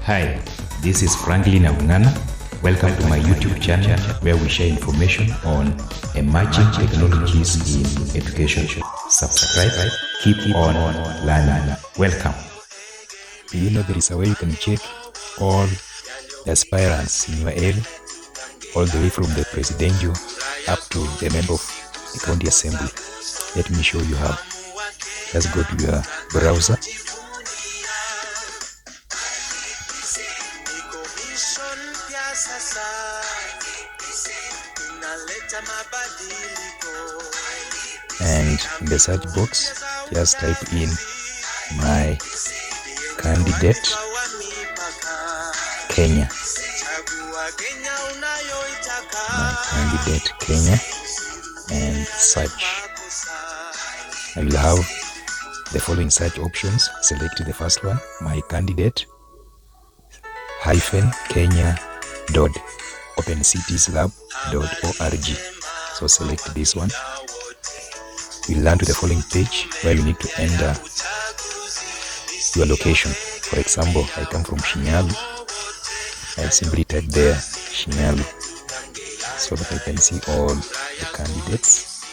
Hi, this is Franklyne Abung'ana. Welcome to my YouTube channel where we share information on emerging technologies in education. Subscribe, keep on learning. Welcome. Do you know there is a way you can check all the aspirants in your area, all the way from the presidential up to the member of the county assembly? Let me show you how. Just go to your browser. And in the search box, just type in my candidate Kenya. My candidate Kenya, and search. I will have the following search options. Select the first one, my candidate -kenya.opencitieslab.org. So select this one. We'll land to the following page where you need to enter your location. For example, I come from Shinyalu. I simply type there Shinyalu so that I can see all the candidates.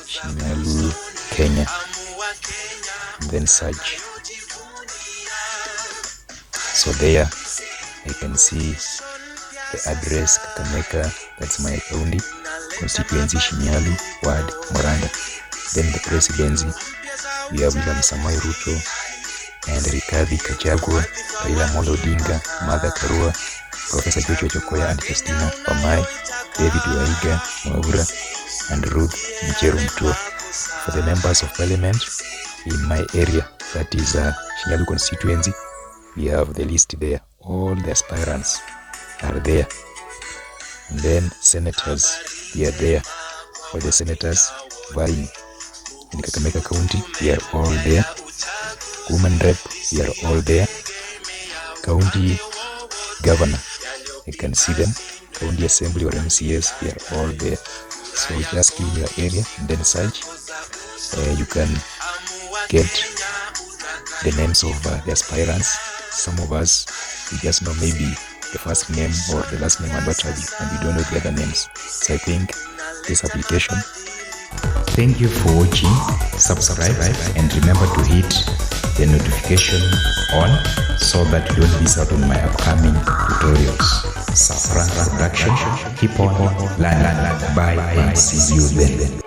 Shinyalu, Kenya, and then search. So there I can see the address Kakamega, that's my county, constituency Shinyalu, ward Moranda. Then the presidency, we have William Samoei Ruto and Rigathi Gachagua, Raila Amolo Odinga, Martha Karua, Professor Joshua Ochokoya and Justina Wamai, David Waiga, Mwaura, and Ruth Micheru Mutua. For the members of parliament in my area, that is Shinyalu constituency, we have the list there. All the aspirants are there. And then senators, we are there. All the senators vying in Kakamega County, we are all there. Women rep, we are all there. County governor, you can see them. County assembly or MCS, we are all there. So just click your area and then search. You can get the names of the aspirants. Some of us, we just know maybe the first name or the last name and what have you, and we don't know the other names. So I think this application. Thank you for watching. Subscribe and remember to hit the notification on so that you don't miss out on my upcoming tutorials. SirFrank production. Keep on learning. Bye and see you then.